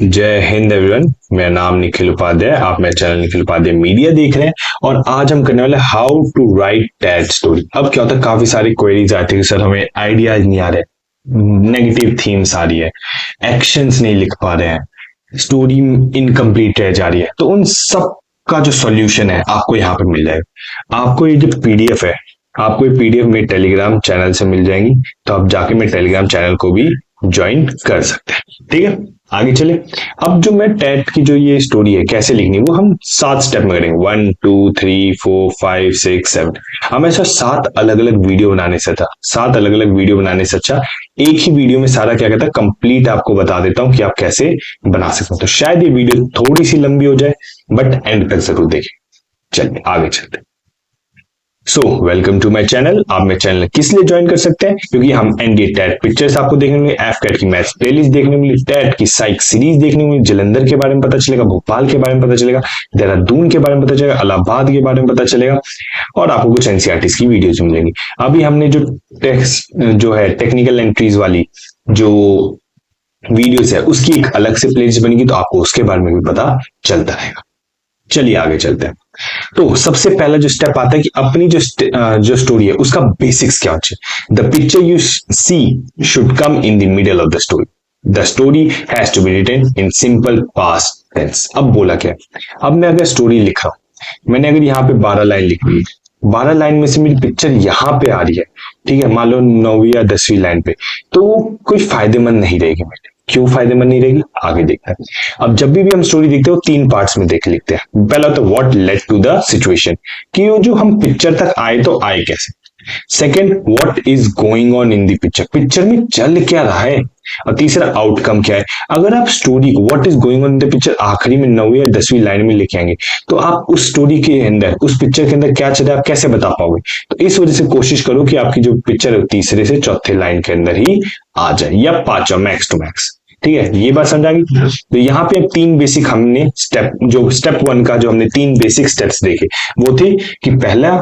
जय हिंद एवरीवन। मेरा नाम निखिल उपाध्याय, आप मेरे चैनल निखिल उपाध्याय मीडिया देख रहे हैं और आज हम करने वाले how to write that story. अब क्या होता है, काफी सारी क्वेरीज आती है सर हमें आइडियाज नहीं आ रहे, नेगेटिव थीम्स आ रही है, एक्शंस नहीं लिख पा रहे हैं, स्टोरी इनकम्प्लीट रह जा रही है। तो उन सब का जो सॉल्यूशन है आपको यहाँ पे मिल जाएगा। आपको ये जो पीडीएफ है, आपको ये पीडीएफ मेरे टेलीग्राम चैनल से मिल जाएंगी, तो आप जाके मेरे टेलीग्राम चैनल को भी ज्वाइन कर सकते हैं। ठीक है, आगे चले। अब जो मैं टेट की जो ये स्टोरी है कैसे लिखनी है, वो हम 7 स्टेप में करेंगे। 1 2 3 4 5 6 7। हम ऐसा 7 अलग अलग वीडियो बनाने से अच्छा, 7 अलग अलग वीडियो बनाने से अच्छा एक ही वीडियो में सारा क्या कहता है कंप्लीट आपको बता देता हूं कि आप कैसे बना सकते हो। तो शायद ये वीडियो थोड़ी सी लंबी हो जाए, बट एंड तक जरूर देखें। चलिए आगे चलते हैं। So welcome to my channel. आप मेरे चैनल किस लिए ज्वाइन कर सकते हैं, क्योंकि हम एनडीए टैट पिक्चर्स आपको देखने मिले, एफ कैट की मैथ्स प्लेलिस्ट देखने मिली, टैट की साइक सीरीज देखने मिली, जलंधर के बारे में पता चलेगा, भोपाल के बारे में पता चलेगा, देहरादून के बारे में पता चलेगा, इलाहाबाद के बारे में पता चलेगा और आपको कुछ एनसीईआरटी की वीडियोज मिलेंगी। अभी हमने जो टेक्स्ट जो है टेक्निकल एंट्रीज वाली जो वीडियोस है उसकी एक अलग से प्लेलिस्ट बनेगी, तो आपको उसके बारे में भी पता चलता रहेगा। चलिए आगे चलते हैं। तो सबसे पहला जो स्टेप आता है कि अपनी जो स्टोरी है उसका बेसिक्स क्या होना चाहिए। The picture you see should come in the middle of the story. The story has to be written in simple past tense. अब बोला क्या है, अब मैं अगर स्टोरी लिख रहा हूं, मैंने अगर यहाँ पे 12 लाइन लिखी, 12 लाइन में से मेरी पिक्चर यहाँ पे आ रही है, ठीक है, मान लो 9वीं या 10वीं लाइन पे, तो कोई फायदेमंद नहीं रहेगी मेरे। क्यों फायदेमंद नहीं रहेगी, आगे देखते हैं। अब जब भी हम स्टोरी देखते हो 3 पार्ट्स में देख लिखते हैं। पहला तो what led to the situation, कि वो जो हम पिक्चर तक आए तो आए कैसे। Second, what is going on in the picture, picture में चल क्या रहा है। और तीसरा, आउटकम क्या है। अगर आप स्टोरी को what is going on in the picture आखिरी में 9वीं या 10वीं लाइन में लिखे आएंगे, तो आप उस स्टोरी के अंदर, उस पिक्चर के अंदर क्या चल रहा है आप कैसे बता पाओगे। तो इस वजह से कोशिश करो कि आपकी जो पिक्चर है तीसरे से चौथे लाइन के अंदर ही आ जाए, या 5 मैक्स टू मैक्स। ठीक है, ये बात समझ आ गई। तो यहाँ पे 3 बेसिक हमने स्टेप 1 का जो हमने 3 बेसिक स्टेप्स देखे वो थे कि पहला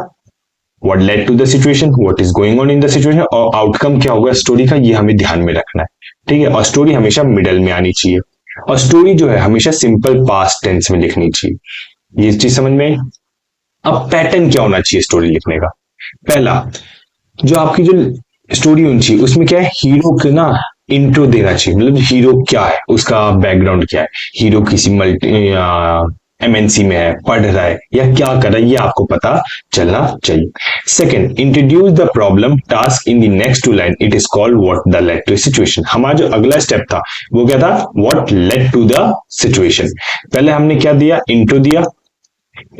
what led to the situation, what is going on in the situation, और आउटकम क्या होगा स्टोरी का, ये हमें ध्यान में रखना है। ठीक है, और स्टोरी हमेशा मिडल में आनी चाहिए, और स्टोरी जो है हमेशा सिंपल पास्ट टेंस में लिखनी चाहिए। ये चीज समझ में आई। अब पैटर्न क्या होना चाहिए स्टोरी लिखने का। पहला, जो आपकी जो स्टोरी होनी चाहिए उसमें क्या है, हीरो के ना इंट्रो देना चाहिए। मतलब हीरो क्या है, उसका बैकग्राउंड क्या है, हीरो किसी मल्टी एमएनसी में है, पढ़ रहा है या क्या कर रहा है, ये आपको पता चलना चाहिए। Second, introduce the problem task in the next 2 line, it is called what the led to situation. हमारा जो अगला स्टेप था वो क्या था, what led to the situation. पहले हमने क्या दिया, इंट्रो दिया,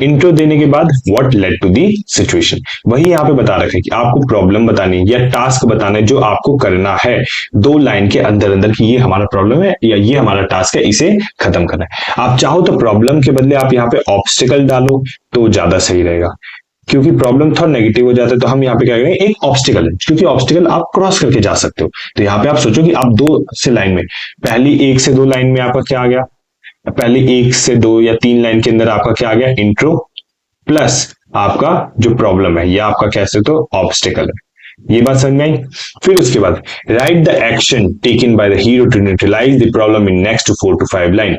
इंट्रो देने के बाद what led to the situation. वही यहाँ पे बता रखा है कि आपको प्रॉब्लम बतानी है या टास्क बताना है जो आपको करना है 2 लाइन के अंदर अंदर, कि ये हमारा प्रॉब्लम है या ये हमारा टास्क है, इसे खत्म करना है। आप चाहो तो प्रॉब्लम के बदले आप यहाँ पे ऑब्स्टिकल डालो तो ज्यादा सही रहेगा, क्योंकि प्रॉब्लम थोड़ा नेगेटिव हो जाता है। तो हम यहाँ पे क्या करेंगे, एक ऑब्स्टिकल है, क्योंकि ऑब्स्टिकल आप क्रॉस करके जा सकते हो। तो यहाँ पे आप सोचो कि आप 2 से लाइन में, पहली 1 से 2 लाइन में आपका क्या आ गया, पहले 1 से 2 या 3 लाइन के अंदर आपका क्या आ गया, इंट्रो प्लस आपका जो प्रॉब्लम है या आपका कैसे तो ऑब्स्टिकल है। ये बात समझ में आई। फिर उसके बाद write the action taken by the hero to neutralise the problem in next 4 to 5 line.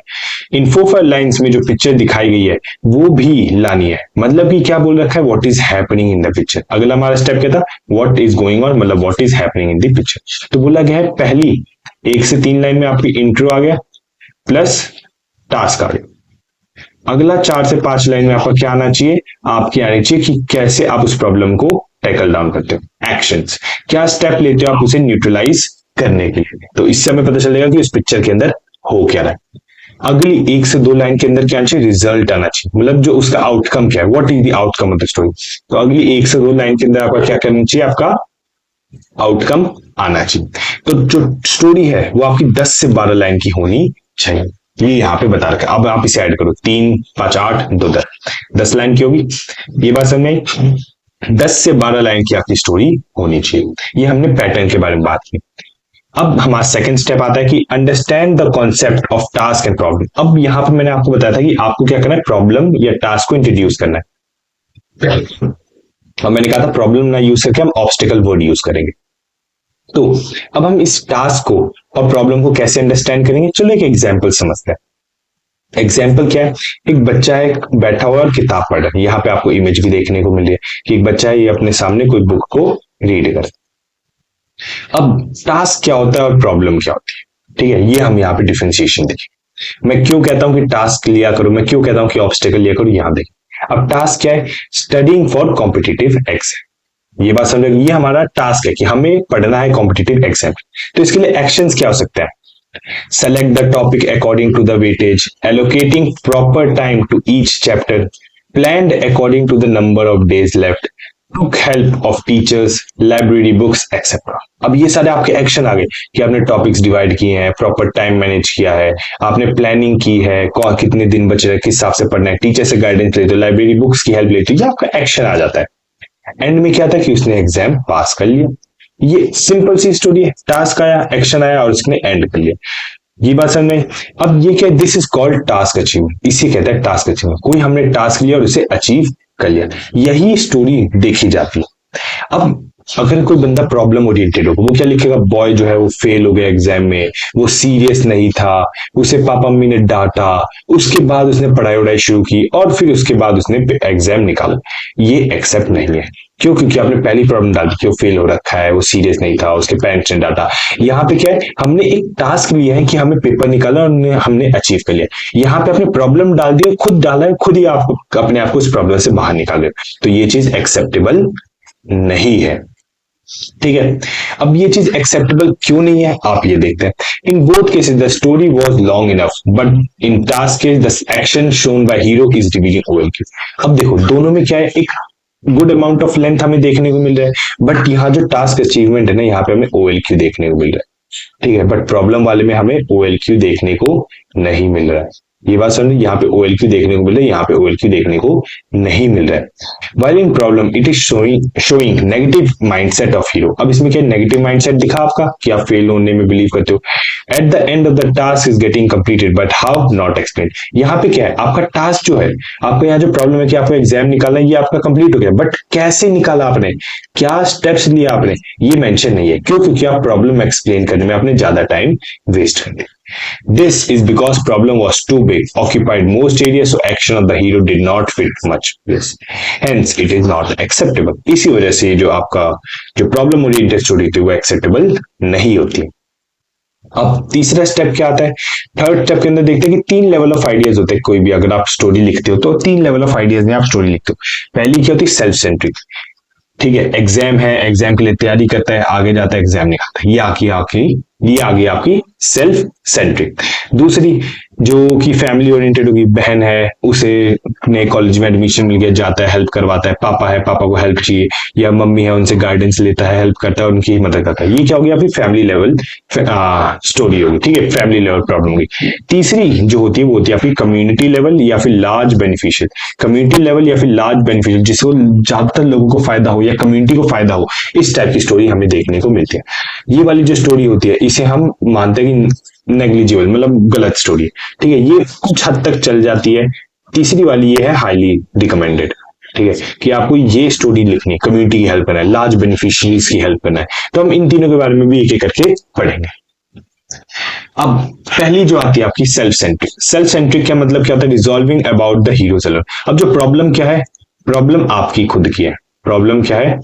In 4-5 lines में जो पिक्चर दिखाई गई है वो भी लानी है। मतलब कि क्या बोल रखा है, what is happening in the picture. अगला हमारा स्टेप क्या था, व्हाट इज गोइंग ऑन, मतलब what is happening in the picture. तो बोला गया है पहली 1 से 3 लाइन में आपकी इंट्रो आ गया प्लस टास्क आ गया। अगला 4 से 5 लाइन में आपका क्या आना चाहिए, आपकी आनी चाहिए कि कैसे आप उस प्रॉब्लम को टैकल डाउन करते हो, एक्शंस, क्या स्टेप लेते हो आप उसे न्यूट्रलाइज करने के लिए। तो इससे हमें पता चलेगा कि उस पिक्चर के अंदर हो क्या रहा है। अगली 1 से 2 लाइन के अंदर क्या आना चाहिए, रिजल्ट आना चाहिए, मतलब जो उसका आउटकम क्या है, what is the outcome of the story. तो अगली 1 से 2 लाइन के अंदर आपका क्या करना चाहिए, आपका आउटकम आना चाहिए। तो जो स्टोरी है वो आपकी 10 से 12 लाइन की होनी चाहिए, ये यहाँ पे बता रखा है। अब आप इसे ऐड करो, 3 5 8 2 10 लाइन की होगी। ये बात समझ में आई। 10 से 12 लाइन की आपकी स्टोरी होनी चाहिए। ये हमने पैटर्न के बारे में बात की। अब हमारा सेकंड स्टेप आता है कि understand the concept of task and problem. अब यहाँ पे मैंने आपको बताया था कि आपको क्या करना है, प्रॉब्लम या टास्क को इंट्रोड्यूस करना है। और मैंने कहा था प्रॉब्लम ना यूज करके हम ऑब्स्टिकल वर्ड यूज करेंगे। तो अब हम इस टास्क को और प्रॉब्लम को कैसे अंडरस्टैंड करेंगे, चलो एक एग्जाम्पल समझते हैं। एग्जाम्पल क्या है, एक बच्चा है बैठा हुआ और किताब पढ़ रहा है। यहाँ पे आपको इमेज भी देखने को मिल रही है कि एक बच्चा है, ये अपने सामने कोई बुक को रीड कर। अब टास्क क्या होता है और प्रॉब्लम क्या होती है, ठीक है, ये हम यहाँ पे डिफरेंशिएशन देखें। मैं क्यों कहता हूं कि टास्क लिया करो, मैं क्यों कहता हूं कि ऑब्स्टेकल लिया करो, यहां देखें। अब टास्क क्या है, स्टडिंग फॉर कॉम्पिटिटिव एग्जाम। ये बात समझ, ये हमारा टास्क है कि हमें पढ़ना है कॉम्पिटिटिव एग्जाम। तो इसके लिए एक्शंस क्या हो सकते हैं, select the topic according to the weightage, allocating proper time to each chapter, planned according to the number of days left, took help of teachers, library books, etc. अब ये सारे आपके एक्शन आ गए कि आपने टॉपिक्स डिवाइड किए हैं, proper time manage किया है, आपने प्लानिंग की है, कितने दिन बचे हैं, किस हिसाब से पढ़ना है, टीचर से गाइडेंस लेते हो, लाइब्रेरी बुक्स की हेल्प लेते हो, ये आपका एक्शन आ जाता है। एंड में क्या था कि उसने एग्जाम पास कर लिया। ये सिंपल सी स्टोरी है, टास्क आया, एक्शन आया और उसने एंड कर लिया। ये बात समझ में। अब ये क्या, this is called task achieve, इसी कहते हैं टास्क अचीव। कोई हमने टास्क लिया और उसे अचीव कर लिया, यही स्टोरी देखी जाती है। अब अगर कोई बंदा प्रॉब्लम ओरिएंटेड होगा, वो क्या लिखेगा, बॉय जो है वो फेल हो गया एग्जाम में, वो सीरियस नहीं था, उसे पापा मम्मी ने डांटा, उसके बाद उसने पढ़ाई वढ़ाई शुरू की और फिर उसके बाद उसने एग्जाम निकाला। ये एक्सेप्ट नहीं है। क्यों? क्योंकि आपने पहली प्रॉब्लम डाल दी कि वो फेल हो रखा है, वो सीरियस नहीं था, उसके पेरेंट्स ने डांटा। यहाँ पे क्या है, हमने एक टास्क लिया है कि हमें पेपर निकाला और हमने अचीव कर लिया। यहाँ पे आपने प्रॉब्लम डाल दी, खुद डाला है, खुद ही आप अपने आप को इस प्रॉब्लम से बाहर निकाल रहे हो, तो ये चीज एक्सेप्टेबल नहीं है। ठीक है, अब ये चीज एक्सेप्टेबल क्यों नहीं है, आप ये देखते हैं। In both cases the story was long enough, but in task case the action shown by hero is devising OLQ। अब देखो दोनों में क्या है, एक गुड अमाउंट ऑफ लेंथ हमें देखने को मिल रहा है, बट यहाँ जो टास्क अचीवमेंट है ना, यहाँ पे हमें OLQ देखने को मिल रहा है। ठीक है, बट प्रॉब्लम वाले में हमें OLQ देखने को नहीं मिल रहा है। ये बात समझ, यहाँ पे OLQ देखने को मिल रहा है, यहाँ पे OLQ देखने को नहीं मिल रहा है। While in problem it is showing negative mindset of hero। अब इसमें क्या नेगेटिव माइंडसेट दिखा आपका कि आप फेल होने में बिलीव करते हो। At the end of the task is getting completed but how not explained। यहाँ पे क्या है, आपका टास्क जो है, आपका यहाँ जो प्रॉब्लम है कि आपको एग्जाम निकालना है, ये आपका कंप्लीट हो गया, बट कैसे निकाला आपने, क्या स्टेप्स लिए आपने, ये मेंशन नहीं है। क्यों? क्योंकि आप प्रॉब्लम एक्सप्लेन करने में आपने ज्यादा टाइम वेस्ट कर दिया। This is because problem was too big, occupied most areas, so action of the hero did not fit much place. Hence, it is not acceptable। इसी वजह से जो आपका जो प्रॉब्लम ओरिएंटेड स्टोरी थी वो एक्सेप्टेबल नहीं होती। अब तीसरा स्टेप क्या आता है, थर्ड स्टेप के अंदर देखते हैं कि 3 लेवल ऑफ आइडियाज होते हैं। कोई भी अगर आप स्टोरी लिखते हो तो 3 लेवल ऑफ आइडियाज में आप स्टोरी लिखते हो। पहली क्या होती है, सेल्फ सेंट्रिक। ठीक है, एग्जाम है, एग्जाम के लिए तैयारी करता है, आगे जाता है एग्जाम निकालता है, ये आ गई आपकी सेल्फ सेंट्रिक। दूसरी जो कि फैमिली ओरिएंटेड होगी, बहन है, उसे नए कॉलेज में एडमिशन मिल गया, जाता है हेल्प करवाता है, पापा है, पापा को हेल्प चाहिए, या मम्मी है, उनसे गाइडेंस लेता है, हेल्प करता है, उनकी मदद करता है। ये क्या होगी आपकी फैमिली लेवल स्टोरी होगी। ठीक है, फैमिली लेवल प्रॉब्लम होगी। तीसरी जो होती है वो होती है आपकी कम्युनिटी लेवल या फिर लार्ज बेनिफिशियल। कम्युनिटी लेवल या फिर लार्ज बेनिफिशियल, जिसको ज्यादातर लोगों को फायदा हो या कम्युनिटी को फायदा हो, इस टाइप की स्टोरी हमें देखने को मिलती है। ये वाली जो स्टोरी होती है इसे हम मानते हैं कि नेग्लिजिबल, मतलब गलत स्टोरी। ठीक है, ये कुछ हद तक चल जाती है। तीसरी वाली ये है हाईली रिकमेंडेड। ठीक है, कि आपको ये स्टोरी लिखनी है, कम्युनिटी की हेल्प करना है, लार्ज बेनिफिशियरीज की हेल्प करना है। तो हम इन तीनों के बारे में भी एक एक करके पढ़ेंगे। अब पहली जो आती है आपकी सेल्फ सेंट्रिक। सेल्फ सेंट्रिक का मतलब क्या होता है, resolving about the heroes alone. अब जो प्रॉब्लम क्या है, प्रॉब्लम आपकी खुद की है। प्रॉब्लम क्या है,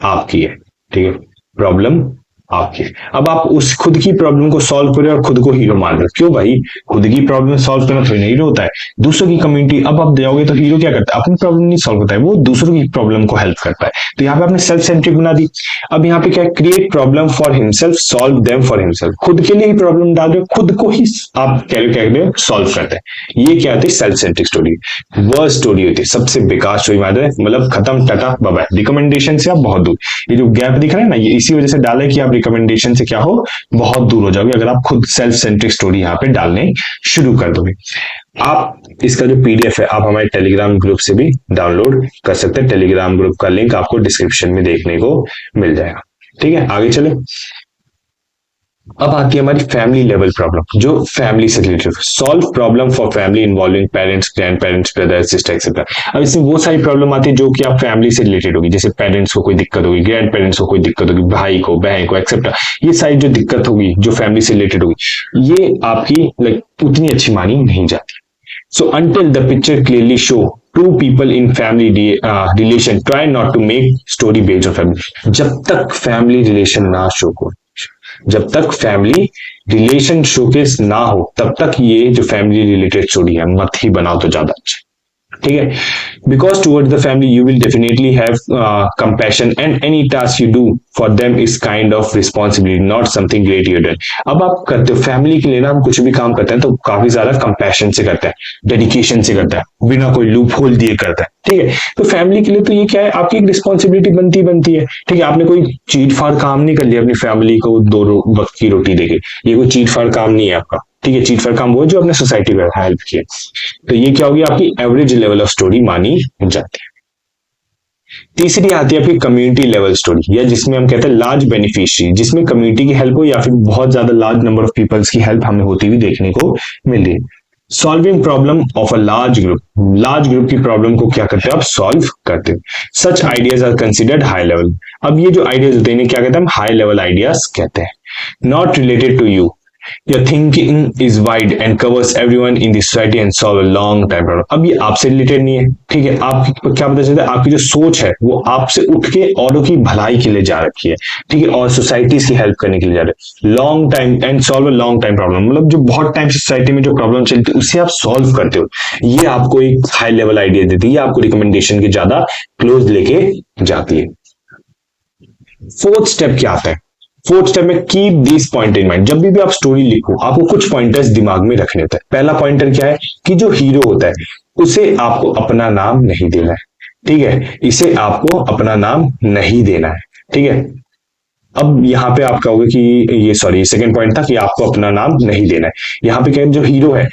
आपकी है। ठीक है, प्रॉब्लम आपकी। अब आप उस खुद की प्रॉब्लम को सॉल्व करें और खुद को हीरो मान रहे हो। क्यों भाई, खुद की प्रॉब्लम सॉल्व करना थोड़ी ना हीरो होता है, दूसरों की कम्युनिटी। अब आप जाओगे तो हीरो क्या करता है, अपनी प्रॉब्लम नहीं सॉल्व करता है, वो दूसरों की प्रॉब्लम को हेल्प करता है। तो यहाँ पे आपने सेल्फ सेंट्रिक बना दी। अब यहाँ पे क्या है, create problem for himself, solve them for himself. खुद के लिए ही प्रॉब्लम डाल रहे हो, खुद को ही आप कह रहे हो सॉल्व करते हैं। ये क्या होती है, सेल्फ सेंट्रिक स्टोरी। वह स्टोरी होती है सबसे बेकार स्टोरी, मतलब खत्म, टाटा बाय बाय। रिकमेंडेशन से आप बहुत दूर, ये जो गैप दिख रहा है ना, ये इसी वजह से डाले कि आप रिकमेंडेशन से क्या हो, बहुत दूर हो जाओगे अगर आप खुद सेल्फ सेंट्रिक स्टोरी यहाँ पे डालने शुरू कर दोगे। आप इसका जो PDF है आप हमारे टेलीग्राम ग्रुप से भी डाउनलोड कर सकते हैं। टेलीग्राम ग्रुप का लिंक आपको डिस्क्रिप्शन में देखने को मिल जाएगा। ठीक है, आगे चले। अब आती है हमारी फैमिली लेवल प्रॉब्लम, जो फैमिली से related. Solve problem for family involving parents, grand parents, brother sister etcetera. अब इसमें वो सारी प्रॉब्लम आती है जो कि आप फैमिली से रिलेटेड होगी, जैसे पेरेंट्स को कोई दिक्कत होगी, ग्रैंड पेरेंट्स को कोई दिक्कत होगी, भाई को, बहन को एक्सेट्रा। ये सारी जो दिक्कत होगी जो फैमिली से रिलेटेड होगी, ये आपकी लाइक उतनी अच्छी मानी नहीं जाती। So until the picture clearly show two people in family relation, try not to make story based on family. जब तक फैमिली रिलेशन ना शो हो, जब तक फैमिली रिलेशन शोकेस ना हो, तब तक ये जो फैमिली रिलेटेड स्टोरी है मत ही बनाओ तो ज्यादा अच्छा। ठीक है, because towards the family you will definitely have compassion and any task you do for them is kind of responsibility, not something great you done. अब आप करते हो फैमिली के लिए ना, हम कुछ भी काम करते हैं तो काफी ज्यादा कंपैशन से करते हैं, डेडिकेशन से करते हैं, बिना कोई लूप होल दिए करते हैं। ठीक है, तो फैमिली के लिए तो ये क्या है, आपकी एक रिस्पॉन्सिबिलिटी बनती है। ठीक है, आपने कोई चीट फाड़ काम नहीं कर लिया अपनी फैमिली को दो वक्त की रोटी देके, ये कोई चीट फाड़ काम नहीं है आपका। ठीक है, चीट फाड़ काम वो जो अपने सोसाइटी में हेल्प किया। तो ये क्या होगी, आपकी एवरेज लेवल ऑफ स्टोरी मानी जाती है। तीसरी आती है आपकी कम्युनिटी लेवल स्टोरी, या जिसमें हम कहते हैं लार्ज बेनिफिशियरी, जिसमें कम्युनिटी की हेल्प हो या फिर बहुत ज्यादा लार्ज नंबर ऑफ पीपल्स की हेल्प हमें होती हुई देखने को मिल रही है। Solving problem of a large group की प्रॉब्लम को क्या करते हैं आप, सॉल्व करते हैं। Such ideas are considered high level. अब ये जो आइडियाज होते हैं क्या कहते हैं, हम हाई लेवल आइडियाज कहते हैं। Not related to you, your thinking is wide and covers everyone in the society and solve a long time problem। अब ये आपसे रिलेटेड नहीं है। ठीक है, आप क्या पता चलता है, आपकी जो सोच है वो आपसे उठ के औरों की भलाई के लिए जा रखी है। ठीक है, और सोसाइटीज की हेल्प करने के लिए जा रहे हैं। Long time and solve a long time problem, मतलब जो बहुत टाइम सोसाइटी में जो प्रॉब्लम चलती है उसे आप सॉल्व करते हो। ये आपको एक हाई लेवल आइडिया देती है, आपको रिकमेंडेशन के ज्यादा क्लोज लेके जाती है। फोर्थ स्टेप क्या आता है, फोर्थ स्टेप में keep this point in mind. जब भी आप स्टोरी लिखो आपको कुछ पॉइंटर्स दिमाग में रखने होते हैं। पहला पॉइंटर क्या है कि जो हीरो होता है उसे आपको अपना नाम नहीं देना है। ठीक है, इसे आपको अपना नाम नहीं देना है। ठीक है, अब यहाँ पे आप कहोगे कि ये सॉरी सेकंड पॉइंट था कि आपको अपना नाम नहीं देना है। यहाँ पे क्या है, जो हीरो है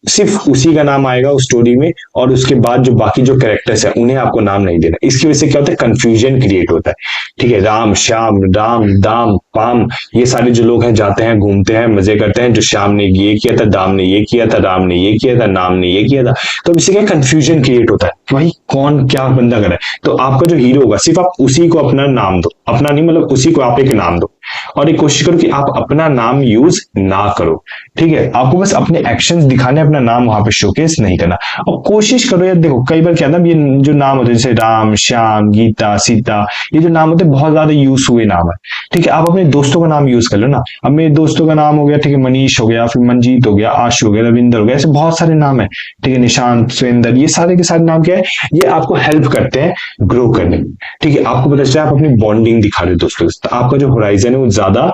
सिर्फ उसी का नाम आएगा उस स्टोरी में, और उसके बाद जो बाकी जो कैरेक्टर्स है उन्हें आपको नाम नहीं देना। इसकी वजह से क्या होता है, कंफ्यूजन क्रिएट होता है। ठीक है, राम श्याम राम दाम पाम, ये सारे जो लोग हैं जाते हैं घूमते हैं मजे करते हैं, जो श्याम ने ये किया था, दाम ने ये किया था, राम ने ये किया था, नाम ने ये किया था। तो इससे क्या कंफ्यूजन क्रिएट होता है कि भाई कौन क्या बंदा कर रहा है। तो आपका जो हीरो होगा सिर्फ आप उसी को अपना नाम दो, अपना नहीं मतलब उसी को आप एक नाम दो, और एक कोशिश करो कि आप अपना नाम यूज ना करो। ठीक है, आपको बस अपने एक्शंस दिखाने, अपना नाम वहां पे शोकेस नहीं करना। और कोशिश करो यार, देखो कई बार क्या ना, ये जो नाम होते हैं जैसे राम श्याम गीता सीता, ये जो नाम होते हैं बहुत ज्यादा यूज हुए नाम है। ठीक है, आप अपने दोस्तों का नाम यूज कर लो ना। अब मेरे दोस्तों का नाम हो गया, ठीक है, मनीष हो गया, फिर मंजीत हो गया, आशु हो गया, रविंदर हो गया, ऐसे बहुत सारे नाम है। ठीक है, निशांत सुरेंदर, ये सारे के सारे नाम क्या है, ये आपको हेल्प करते हैं ग्रो करने में। ठीक है, आपको पता चलता है आप अपनी बॉन्डिंग दिखा रहे हो दोस्तों के साथ, आपका जो होराइजन है वो ज्यादा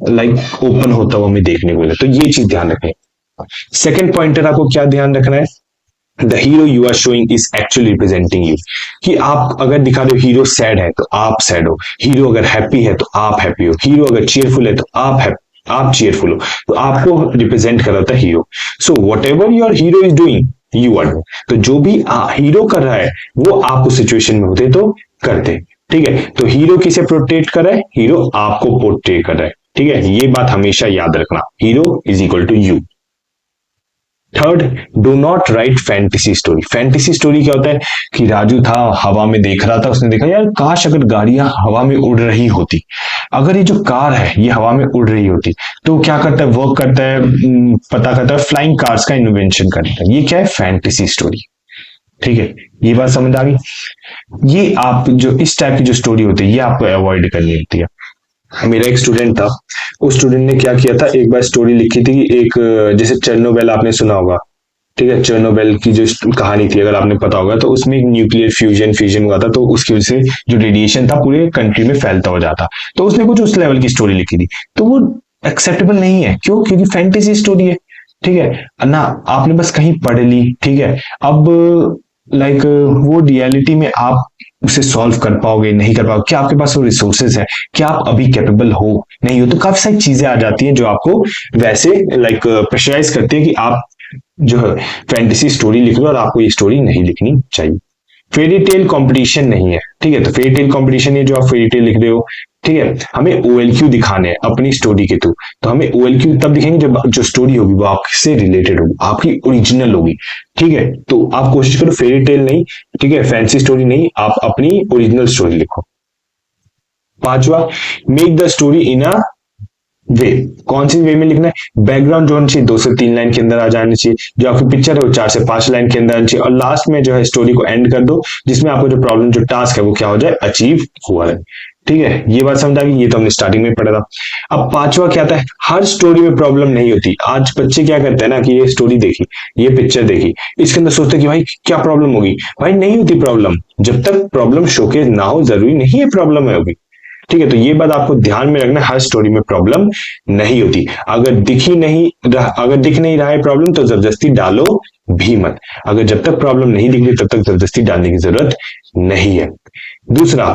लाइक ओपन होता हुआ हमें देखने को मिले। तो ये चीज ध्यान रखें। सेकंड पॉइंटर आपको क्या ध्यान रखना है, the hero you are showing is actually representing you. कि आप अगर दिखा रहे हो हीरो सैड है तो आप सैड हो, हीरो अगर हैप्पी है तो आप हैप्पी हो, हीरो अगर चीयरफुल है तो आप चीयरफुल हो, तो आपको रिप्रेजेंट कर रहा था hero. So whatever your hero is doing you are doing. तो जो भी हीरो कर रहा है वो आप उस सिचुएशन में होते तो करते। ठीक है, तो हीरो किसे प्रोटेक्ट कर रहा है, हीरो आपको प्रोटेक्ट कर रहा है। ठीक है, ये बात हमेशा याद रखना, hero is equal to you. Third, do not write fantasy story. Fantasy story क्या होता है कि राजू था हवा में देख रहा था, उसने देखा यार काश अगर गाड़ियां हवा में उड़ रही होती, अगर ये जो कार है ये हवा में उड़ रही होती, तो क्या करता है, वर्क करता है, पता करता है, फ्लाइंग कार्स का इन्वेंशन करता है। ये क्या है, फैंटेसी स्टोरी। ठीक है, ये बात समझ आ गई। ये आप जो इस टाइप की जो स्टोरी होती है ये आपको अवॉइड करनी होती है। मेरा एक स्टूडेंट था, उस स्टूडेंट ने क्या किया था, एक बार स्टोरी लिखी थी, एक जैसे चेरनोबिल आपने सुना होगा। ठीक है, चेरनोबिल की जो कहानी थी अगर आपने पता होगा, तो उसमें एक न्यूक्लियर फ्यूजन हुआ था, तो उसकी वजह से जो रेडिएशन था पूरे कंट्री में फैलता हो जाता। तो उसने कुछ उस लेवल की स्टोरी लिखी थी, तो वो एक्सेप्टेबल नहीं है। क्यों, क्योंकि फैंटेसी स्टोरी है। ठीक है ना, आपने बस कहीं पढ़ ली। ठीक है, अब लाइक वो रियलिटी में आप उसे सॉल्व कर पाओगे नहीं कर पाओगे, क्या आपके पास वो रिसोर्सेज है, क्या आप अभी कैपेबल हो नहीं हो, तो काफी सारी चीजें आ जाती हैं जो आपको वैसे लाइक प्रेशराइज करती है कि आप जो है फैंटेसी स्टोरी लिख लो और आपको ये स्टोरी नहीं लिखनी चाहिए। फेरी टेल कॉम्पिटिशन नहीं है। ठीक है, तो फेरी टेल कॉम्पिटिशन है जो आप फेरी टेल लिख रहे हो, ठीक है, हमें OLQ दिखाने हैं अपनी स्टोरी के थ्रू। तो हमें OLQ तब दिखेंगे जब जो स्टोरी होगी वो आपसे रिलेटेड होगी, आपकी ओरिजिनल होगी। ठीक है, तो आप कोशिश करो फेरी टेल नहीं, ठीक है, फैंसी स्टोरी नहीं, आप अपनी ओरिजिनल स्टोरी लिखो। पांचवा, मेक द स्टोरी इन अ वे। कौन सी वे में लिखना है? बैकग्राउंड जो होना चाहिए 2 से 3 लाइन के अंदर आ जानी चाहिए, जो आपकी पिक्चर है वो 4 से 5 लाइन के अंदर आनी चाहिए, और लास्ट में जो है स्टोरी को एंड कर दो जिसमें आपको जो प्रॉब्लम जो टास्क है वो क्या हो जाए, अचीव हुआ है। ठीक है, ये बात समझ आ गई, ये तो हमने स्टार्टिंग में पढ़ा था। अब पांचवा क्या था? हर स्टोरी में प्रॉब्लम नहीं होती। आज बच्चे क्या करते हैं ना कि ये स्टोरी देखी, ये पिक्चर देखी, इसके अंदर सोचते हैं कि भाई क्या प्रॉब्लम होगी। भाई नहीं होती प्रॉब्लम, जब तक प्रॉब्लम शोकेस ना हो जरूरी नहीं है प्रॉब्लम है होगी। ठीक है, तो ये बात आपको ध्यान में रखना, हर स्टोरी में प्रॉब्लम नहीं होती। अगर दिख नहीं रहा है प्रॉब्लम तो जबरदस्ती डालो भी मत। अगर जब तक प्रॉब्लम नहीं दिख रही तब तक जबरदस्ती डालने की जरूरत नहीं है। दूसरा,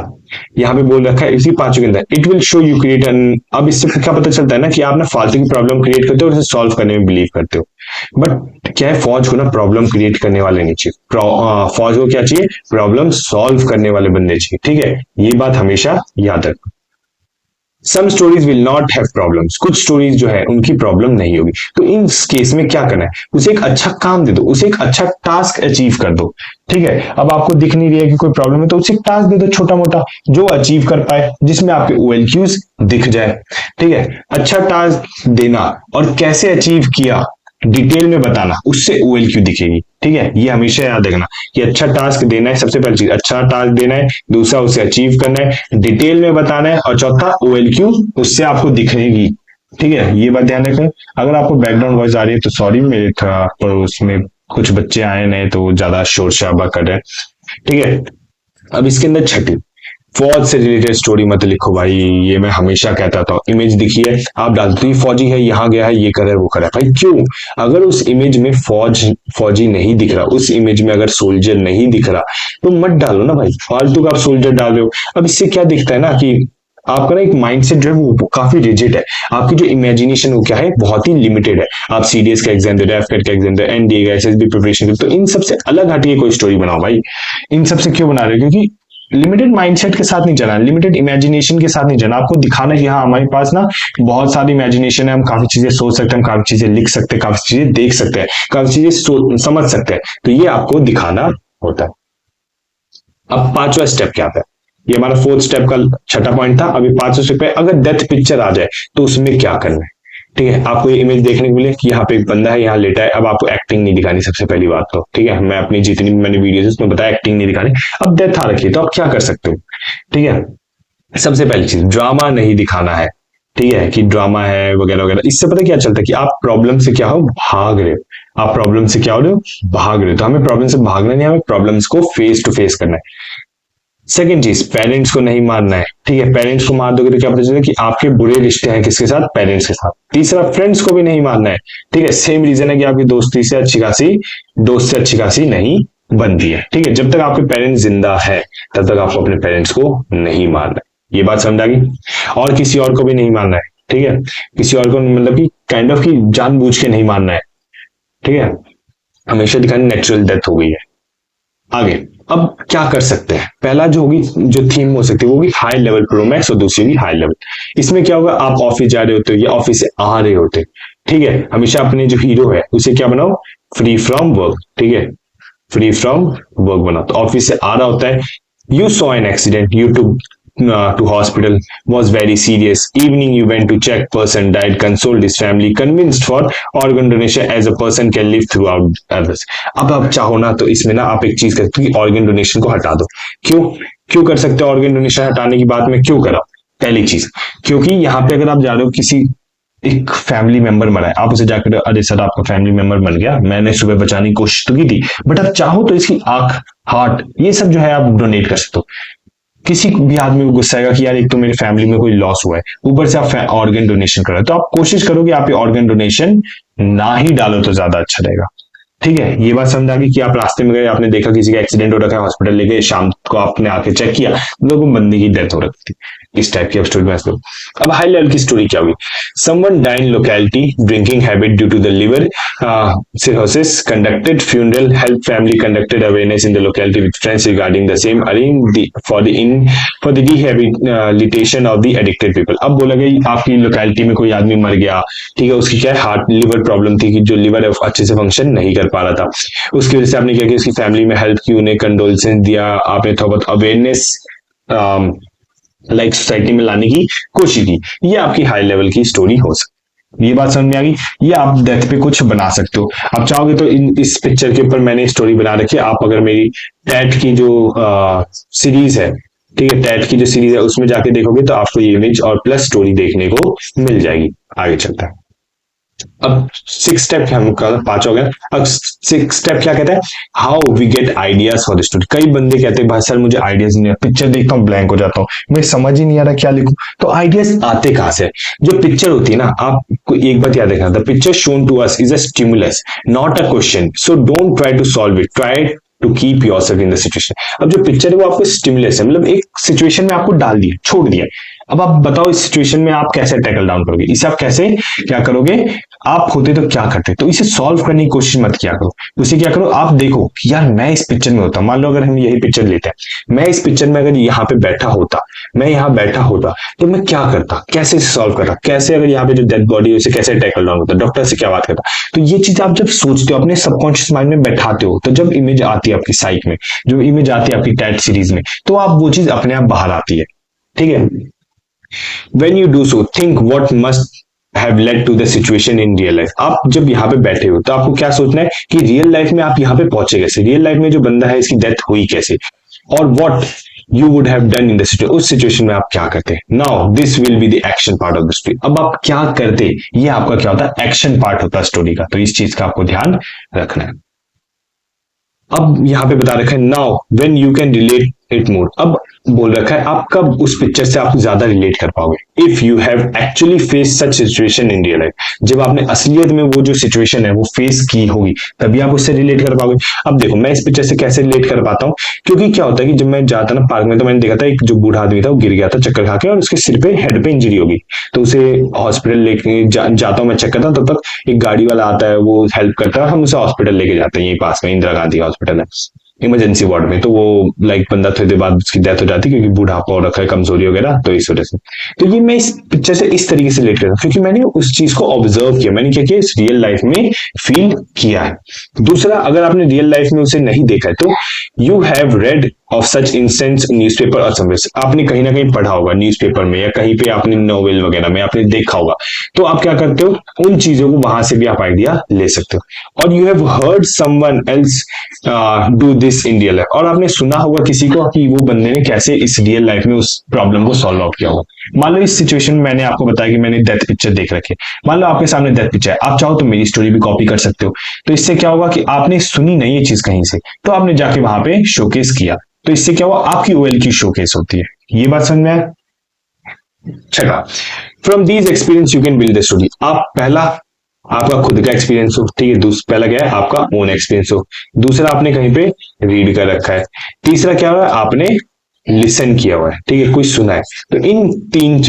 यहाँ पे बोल रखा है इसी पांचों के अंदर, it will show you create an. अब इससे क्या पता चलता है ना कि आप ना फालतू की प्रॉब्लम क्रिएट करते हो और उसे सॉल्व करने में बिलीव करते हो। बट क्या है, फौज को ना प्रॉब्लम क्रिएट करने वाले नहीं चाहिए, फौज को क्या चाहिए? प्रॉब्लम सॉल्व करने वाले बंदे चाहिए। ठीक है, ये बात हमेशा याद रखो। Some stories will not have problems, कुछ स्टोरीज जो है उनकी प्रॉब्लम नहीं होगी। तो इन केस में क्या करना है? उसे एक अच्छा काम दे दो, उसे एक अच्छा टास्क अचीव कर दो। ठीक है, अब आपको दिख नहीं रही है कि कोई प्रॉब्लम है तो उसे एक टास्क दे दो छोटा मोटा जो अचीव कर पाए, जिसमें आपके OLQs दिख जाए। ठीक है, अच्छा टास्क देना और कैसे अचीव किया डिटेल में बताना, उससे OLQ दिखेगी। ठीक है, ये हमेशा याद रखना कि अच्छा टास्क देना है, सबसे पहली चीज अच्छा टास्क देना है, दूसरा उसे अचीव करना है, डिटेल में बताना है, और चौथा OLQ उससे आपको दिखेगी। ठीक है, ये बात ध्यान रखें। अगर आपको बैकग्राउंड वॉइस आ रही है तो सॉरी, मेरे थोड़ा पड़ोस में कुछ बच्चे आए नए तो वो ज्यादा शोर शराबा कर रहे हैं। ठीक है, अब इसके अंदर छठी, फौज से रिलेटेड स्टोरी मत लिखो भाई। ये मैं हमेशा कहता था, इमेज दिखी है आप डालते ही फौजी है, यहाँ गया है, ये कर है वो कर है। भाई क्यों? अगर उस इमेज में फौजी नहीं दिख रहा, उस इमेज में अगर सोल्जर नहीं दिख रहा तो मत डालो ना भाई, फालतू का आप सोल्जर डाल रहे हो। अब इससे क्या दिखता है ना कि आपका ना एक माइंडसेट जो है वो काफी रिजिड है, आपकी जो इमेजिनेशन वो क्या है, बहुत ही लिमिटेड है। आप CDS का एग्जाम दे रहे हो, FCAT का एग्जाम दे रहे हो, NDA का, SSB प्रिपरेशन, तो इन सबसे अलग हटिए कोई स्टोरी बनाओ भाई। इन सबसे क्यों बना रहे हो? क्योंकि लिमिटेड माइंडसेट के साथ नहीं चलना, लिमिटेड इमेजिनेशन के साथ नहीं चलना। आपको दिखाना कि हाँ हमारे पास ना बहुत सारी इमेजिनेशन है, हम काफी चीजें सोच सकते हैं, हम काफी चीजें लिख सकते हैं, काफी चीजें देख सकते हैं, काफी चीजें समझ सकते हैं। तो ये आपको दिखाना होता है। अब पांचवा स्टेप क्या है? ये हमारा 4th स्टेप का छठा पॉइंट था। अभी 5वां स्टेप है, अगर डेथ पिक्चर आ जाए तो उसमें क्या करना है। ठीक है, आपको ये इमेज देखने को मिले कि यहाँ पे एक बंदा है, यहाँ लेटा है। अब आपको एक्टिंग नहीं दिखानी, सबसे पहली बात तो ठीक है, मैं अपनी जितनी भी मैंने वीडियोस उसमें बताया एक्टिंग नहीं दिखानी। अब डेथ आ रखी है तो आप क्या कर सकते हो? ठीक है, सबसे पहली चीज ड्रामा नहीं दिखाना है। ठीक है, कि ड्रामा है वगैरह वगैरह, इससे पता क्या चलता है कि आप प्रॉब्लम से क्या हो, भाग रहे हो। आप प्रॉब्लम से क्या हो रहे हो, भाग रहे हो। तो हमें प्रॉब्लम से भागना नहीं, हमें प्रॉब्लम्स को फेस टू फेस करना है। सेकेंड चीज, पेरेंट्स को नहीं मारना है। ठीक है, पेरेंट्स को मार दोगे तो क्या पता चलेगा कि आपके बुरे रिश्ते हैं किसके साथ, पेरेंट्स के साथ। तीसरा, फ्रेंड्स को भी नहीं मारना है। ठीक है, सेम रीजन है कि आपकी दोस्त से अच्छी खासी नहीं बनती है। ठीक है, जब तक आपके पेरेंट्स जिंदा है तब तक आपको अपने पेरेंट्स को नहीं मारना है। ये बात समझ आ गई? और किसी और को भी नहीं मारना है। ठीक है, किसी और को मतलब कि काइंड ऑफ की जानबूझ के नहीं मारना है। ठीक है, हमेशा दिखानी नेचुरल डेथ हो गई है। आगे अब क्या कर सकते हैं? पहला जो होगी, जो थीम हो सकती है वो होगी हाई लेवल प्रोमैक्स, और दूसरी होगी हाई लेवल। इसमें क्या होगा, आप ऑफिस जा रहे होते हो या ऑफिस से आ रहे होते हो। ठीक है, हमेशा अपने जो हीरो है उसे क्या बनाओ, फ्री फ्रॉम वर्क। ठीक है, फ्री फ्रॉम वर्क बनाओ। तो ऑफिस से आ रहा होता है, you saw an accident, you to to hospital, was very serious. Evening you went to check, person died, consoled his family, convinced for organ donation as a person can live throughout others. अब आप चाहो ना तो इसमें ना आप एक चीज कर सकते हो कि ऑर्गन डोनेशन को हटा दो। क्यों कर सकते हो ऑर्गन डोनेशन हटाने की बात में क्यों करा? पहली चीज, क्योंकि यहाँ पे अगर आप जा रहे हो, किसी एक फैमिली मेंबर मरा है, आप उसे जाकर अरे सर आपका फैमिली मेंबर मर गया, मैंने सुबह बचाने की कोशिश तो की थी, बट आप चाहो तो इसकी आंख, हार्ट, ये सब जो है आप डोनेट कर सकते हो। किसी भी आदमी को गुस्सा आएगा कि यार एक तो मेरी फैमिली में कोई लॉस हुआ है, ऊपर से आप ऑर्गन डोनेशन कर रहे हो, तो आप कोशिश करो कि आप ये ऑर्गन डोनेशन ना ही डालो तो ज्यादा अच्छा रहेगा। ठीक है, ये बात समझ आ गई कि आप रास्ते में गए, आपने देखा किसी का एक्सीडेंट हो रखा है, हॉस्पिटल ले गए, शाम को आपने आके चेक किया, लोगों बंदी की डेथ हो रखी थी। इस टाइप की अब स्टोरी बना सकते हो। अब हाई लेवल की स्टोरी क्या हुई? Someone died in locality, drinking habit due to the liver cirrhosis, conducted funeral, help family, conducted awareness in the locality with friends regarding the same, arrange for the rehabilitation of the addicted people। अब बोला गया आपकी locality में कोई आदमी मर गया, ठीक है, उसकी क्या है, हार्ट लिवर प्रॉब्लम थी कि जो लिवर है अच्छे से फंक्शन नहीं कर पा रहा था, उसकी वजह से आपने क्या किया, उसकी फैमिली में हेल्प की, उन्हें कंडोलेंस दिया, आपने थोड़ा बहुत अवेयरनेस लाइक सोसाइटी में लाने की कोशिश की। ये आपकी हाई लेवल की स्टोरी हो सकती है। ये बात समझ में आ गई? ये आप डेथ पे कुछ बना सकते हो। आप चाहोगे तो इस पिक्चर के ऊपर मैंने स्टोरी बना रखी है। आप अगर मेरी टैट की जो सीरीज है, ठीक है, टैट की जो सीरीज है उसमें जाके देखोगे तो आपको ये इमेज और प्लस स्टोरी देखने को मिल जाएगी। आगे चलता है। अब 6 स्टेप हम 5 हो गया। अब 6 स्टेप क्या कहता है? How we get ideas for the story. कई बंदे कहते हैं भाई सर मुझे आइडियाज नहीं है, पिक्चर देखता हूँ ब्लैंक हो जाता हूँ, मुझे समझ ही नहीं आ रहा क्या लिखूं। तो आइडियाज आते कहां से? जो पिक्चर होती है ना, आपको एक बात याद रखना, the picture shown to us is a stimulus not a question, so don't try to solve it, try to keep yourself in the situation. अब जो पिक्चर है वो आपको स्टिमुलस है, मतलब एक सिचुएशन में आपको डाल दिया, छोड़ दिया। अब आप बताओ इस सिचुएशन में आप कैसे टैकल डाउन करोगे, इसे आप कैसे क्या करोगे, आप होते तो क्या करते। तो इसे सॉल्व करने की कोशिश मत किया करो, उसे क्या करो, आप देखो कि यार मैं इस पिक्चर में होता, मान लो अगर हम यही पिक्चर लेते हैं, मैं इस पिक्चर में अगर यहाँ पे बैठा होता, मैं यहाँ बैठा होता तो मैं क्या करता, कैसे सॉल्व करता, कैसे अगर यहाँ पे जो डेड बॉडी है उसे कैसे टैकल डाउन होता, डॉक्टर से क्या बात करता। तो ये चीज आप जब सोचते हो, अपने सबकॉन्शियस माइंड में बैठाते हो, तो जब इमेज आती है आपकी साइक में, जो इमेज आती है आपकी टैट सीरीज में, तो आप वो चीज अपने आप बाहर आती है। ठीक है। When you do so, think what must have led to the situation in real life। आप जब यहाँ पे बैठे हो तो आपको क्या सोचना है कि रियल लाइफ में आप यहाँ पे पहुंचे कैसे, रियल लाइफ में जो बंदा है इसकी डेथ हुई कैसे, और what you would have done in the situation, उस सिचुएशन में आप क्या करते। Now this will be the action part of the story। अब आप क्या करते, ये आपका क्या होता है, एक्शन पार्ट होता है स्टोरी का। तो इस चीज का आपको ध्यान रखना है। अब यहाँ पे बता रखा है now when you can relate it more. अब बोल रखा है आप कब उस पिक्चर से आप ज्यादा रिलेट कर पाओगे, if you have actually face such situation in real life. जब आपने असलियत में वो जो सिचुएशन है वो फेस की होगी तभी आप उससे रिलेट कर पाओगे। अब देखो मैं इस पिक्चर से कैसे रिलेट कर पाता हूँ, क्योंकि क्या होता है कि जब मैं जाता ना पार्क में, तो मैंने देखा था एक जो बूढ़ा आदमी था वो गिर गया था चक्कर खा के, और उसके सिर पे हेड पे इंजरी होगी, तो उसे हॉस्पिटल लेके जाता हूँ मैं, चेक करता हूँ, तब तक एक गाड़ी वाला आता है, वो हेल्प करता है, हम उसे हॉस्पिटल लेके जाते हैं, यही पास में इंदिरा गांधी हॉस्पिटल है, इमरजेंसी वार्ड में। तो वो लाइक बंदा थोड़ी देर बाद उसकी डेथ हो जाती है, क्योंकि बूढ़ापा हो रखा है, कमजोरी वगैरह, तो इस वजह से। तो ये मैं इस पिक्चर से इस तरीके से रिलेट करता हूँ, क्योंकि मैंने उस चीज को ऑब्जर्व किया, मैंने क्या किया, इस रियल लाइफ में फील किया है। दूसरा, अगर आपने रियल लाइफ में उसे नहीं देखा है तो you have rid of such instance newspaper और समवेयर। आपने कहीं ना कहीं पढ़ा होगा न्यूज़पेपर में, या कहीं पे आपने नोवेल वगैरह में आपने देखा होगा, तो आप क्या करते हो, उन चीजों को वहां से भी आप आइडिया ले सकते हो। और you have heard someone else do this in real life. और आपने सुना होगा किसी को कि वो बंदे ने कैसे इस रियल लाइफ में उस प्रॉब्लम को सॉल्व आउट किया होगा। मान लो इस सिचुएशन में मैंने आपको बताया कि मैंने डेथ पिक्चर देख रखी है, मान लो आपके सामने डेथ पिक्चर है, आप चाहो तो मेरी स्टोरी भी कॉपी कर सकते हो। तो इससे क्या होगा कि आपने सुनी नहीं ये चीज कहीं से, तो आपने जाके वहां पे शोकेस किया, तो इससे क्या हुआ, आपकी ओएल की शोकेस होती है। ये बात समझ में आया। छठा, from these experience you can build the story. आप पहला आपका खुद का एक्सपीरियंस हो, ठीक है, पहला क्या है, आपका ओन एक्सपीरियंस हो। दूसरा, आपने कहीं पे रीड कर रखा है। तीसरा क्या हुआ, आपने लिसन किया हुआ है, ठीक है, कुछ सुना है। तो इन 3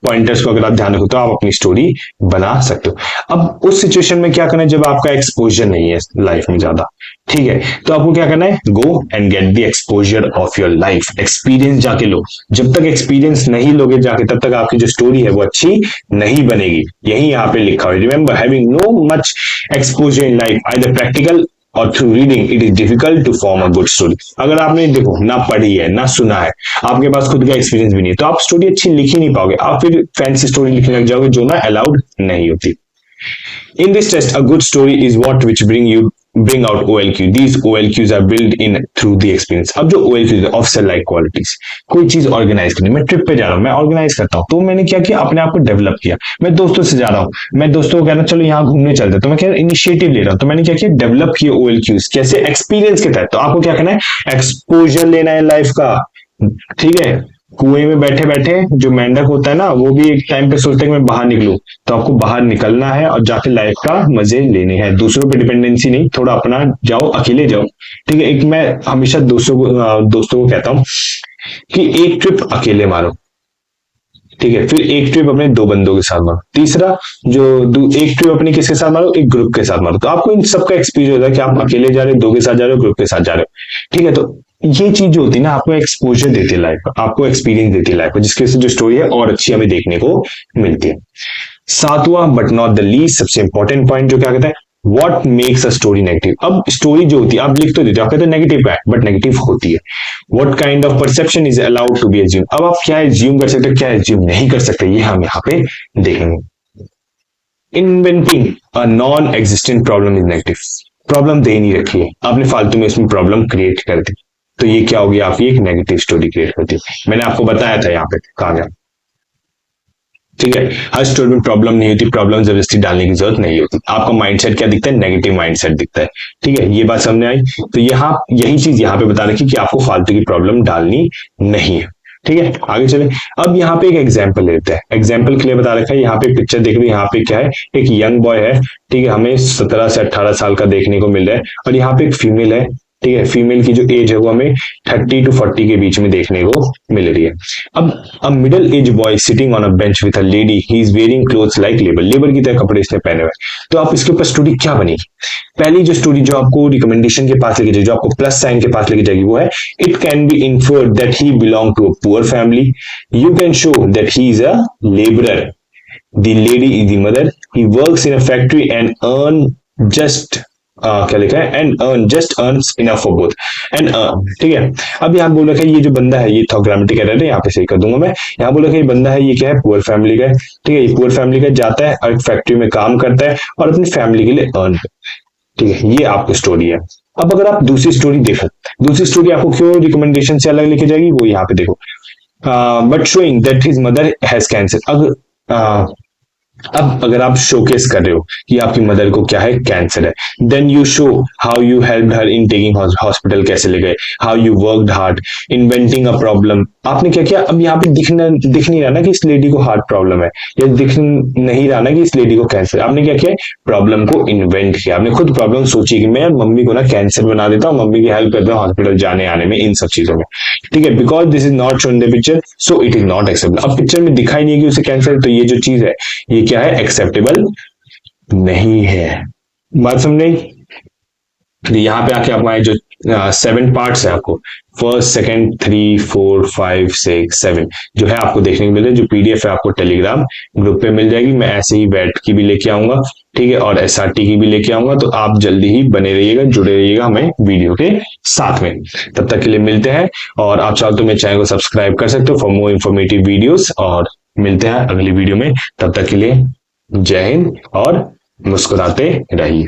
पॉइंटर्स को अगर आप ध्यान रखो तो आप अपनी स्टोरी बना सकते हो। अब उस सिचुएशन में क्या करना है, जब आपका एक्सपोजर नहीं है लाइफ में ज्यादा, ठीक है, तो आपको क्या करना है, go and get the exposure of your life. Experience जाके लो। जब तक एक्सपीरियंस नहीं लोगे जाके, तब तक आपकी जो स्टोरी है वो अच्छी नहीं बनेगी। यही यहाँ पे लिखा हुआ है, remember having no much exposure in life either practical or through reading it is difficult to form a good story. अगर आपने देखो ना पढ़ी है ना सुना है, आपके पास खुद का एक्सपीरियंस भी नहीं है, तो आप स्टोरी अच्छी लिख ही नहीं पाओगे, आप फिर फैंसी स्टोरी लिखने लग जाओगे जो ना अलाउड नहीं होती। In this test, a good story is what which bring out OLQ. These OLQs are built in through the experience। अब जो OLQs है, ऑफिसर लाइक क्वालिटीज, कोई चीज ऑर्गेनाइज करनी, मैं ट्रिप पे जा रहा हूँ, मैं ऑर्गेनाइज करता हूँ, तो मैंने क्या किया, अपने आप को डेवलप किया। मैं दोस्तों से जा रहा हूँ, मैं दोस्तों को कह रहा हूँ चलो यहाँ घूमने चलते, तो मैं क्या इनिशिएटिव ले रहा हूँ, तो मैंने क्या किया, डेवलप किया OLQs, कैसे, एक्सपीरियंस के तहत। तो आपको क्या करना है, एक्सपोजर लेना है लाइफ का, ठीक है। कुएं में बैठे बैठे जो मेंढक होता है ना, वो भी एक टाइम पे सोचता है कि मैं बाहर निकलूं, तो आपको बाहर निकलना है और जाके लाइफ का मजे लेने हैं। दूसरों पे डिपेंडेंसी नहीं, थोड़ा अपना जाओ, अकेले जाओ, ठीक है। एक मैं हमेशा दोस्तों को कहता हूं कि एक ट्रिप अकेले मारो, ठीक है, फिर एक ट्रिप अपने दो बंदों के साथ मारो, तीसरा जो एक ट्रिप अपनी किसके साथ मारो, एक ग्रुप के साथ मारो। तो आपको इन सबका एक्सपीरियंस होता है कि आप अकेले जा रहे हो, दो के साथ जा रहे हो, ग्रुप के साथ जा रहे हो। ठीक है, तो ये चीज जो होती है ना, आपको एक्सपोजर देती है लाइफ का, आपको एक्सपीरियंस देती है लाइफ का, जिसकी वजह से जो स्टोरी है और अच्छी हमें देखने को मिलती है। सातवां बट नॉट द लीस्ट, सबसे इंपॉर्टेंट पॉइंट जो क्या कहता है, what makes a story negative. अब स्टोरी जो होती है, आप लिख तो देते हो, आप कहते हो नेगेटिव का है, बट नेगेटिव होती है। What kind of perception is allowed to be assume. अब आप क्या एज्यूम कर सकते हो, क्या एज्यूम नहीं कर सकते, ये हम यहाँ पे देखेंगे। Inventing a non existent problem is negative. Problem दे नहीं रखी है, आपने फालतू में इसमें प्रॉब्लम क्रिएट कर दी, तो ये क्या होगी, आपकी एक नेगेटिव स्टोरी क्रिएट करती है। मैंने आपको बताया था यहाँ पे कहा गया। ठीक है, हर स्टोरी में प्रॉब्लम नहीं होती, प्रॉब्लम जबरदस्ती डालने की जरूरत नहीं होती। आपका माइंडसेट क्या दिखता है, नेगेटिव माइंडसेट दिखता है। ठीक है, ये बात समझ आई। तो यहाँ यही चीज यहाँ पे बता रखी कि आपको फालतू की प्रॉब्लम डालनी नहीं है। ठीक है, आगे चले। अब यहाँ पे एक एग्जाम्पल लेते हैं, एग्जाम्पल के लिए बता रखा है। यहाँ पे पिक्चर देख रहे हो, यहाँ पे क्या है, एक यंग बॉय है। ठीक है, हमें 17 से 18 साल का देखने को मिल रहा है, और यहाँ पे एक फीमेल है। ठीक है, फीमेल की जो एज है वो हमें 30 to 40 के बीच में देखने को मिल रही है। अब a middle age boy sitting on a bench with a lady, he is wearing clothes like labour. Labour की तरह कपड़े इसने पहने हुए। तो आप इसके ऊपर स्टोरी क्या बनेगी? पहली जो स्टोरी जो आपको रिकमेंडेशन के पास लेके जाएगी, जो आपको प्लस साइन के पास लेके जाएगी, वो है it can be inferred that he belong to a poor family. You can show that he is a labourer. The lady is the mother. He works in a factory and earn just क्या लिखा है, and earn just earns enough for both and earn. ठीक है, अब यहाँ बोल रखा है ये जो बंदा है, ये थोड़ा ग्रामेटिकल एरर है, यहाँ पे सही कर दूंगा मैं। यहाँ बोल रखा है ये बंदा है, ये क्या है, पुअर फैमिली का है। ठीक है, ये पुअर फैमिली का जाता है और एक फैक्ट्री में काम करता है और अपनी फैमिली के लिए अर्न। ठीक है, ये आपकी स्टोरी है। अब अगर आप दूसरी स्टोरी देखो, दूसरी स्टोरी आपको क्यों रिकमेंडेशन से अलग लेके जाएगी, वो यहाँ पे देखो। But showing that his mother has cancer. अब अगर आप शोकेस कर रहे हो कि आपकी मदर को क्या है, कैंसर है, then you show how you help her in taking hospital, कैसे ले गए, how you worked hard inventing a problem. आपने क्या किया, अब यहाँ पे दिख नहीं रहा ना कि इस लेडी को हार्ट प्रॉब्लम है, या दिख नहीं रहा ना कि इस लेडी को कैंसर। आपने क्या किया, प्रॉब्लम को इन्वेंट किया, आपने खुद प्रॉब्लम सोची कि मैं मम्मी को ना कैंसर बना देता हूँ, मम्मी की हेल्प करता हूँ हॉस्पिटल जाने आने में, इन सब चीजों में। ठीक है, because this is not shown the picture, so it is not acceptable. अब पिक्चर में दिखाई नहीं है कि उसे कैंसर, तो ये जो चीज है ये क्या है, एक्सेप्टेबल नहीं है। बात समझ नहीं? यहाँ पे आके आपको जो 7 पार्ट्स है, आपको फर्स्ट, सेकंड, 3, 4, 5, 6, 7 जो है आपको देखने को मिल रहा है। जो पीडीएफ है आपको टेलीग्राम ग्रुप पे मिल जाएगी। मैं ऐसे ही बैट की भी लेके आऊंगा, ठीक है, और एसआरटी की भी लेके आऊंगा। तो आप जल्दी ही बने रहिएगा, जुड़े रहिएगा हमें वीडियो के साथ में। तब तक के लिए मिलते हैं, और आप चाहो तो मेरे चैनल को सब्सक्राइब कर सकते हो फॉर मोर इन्फॉर्मेटिव वीडियोस, और मिलते हैं अगली वीडियो में। तब तक के लिए जय हिंद और मुस्कुराते रहिए।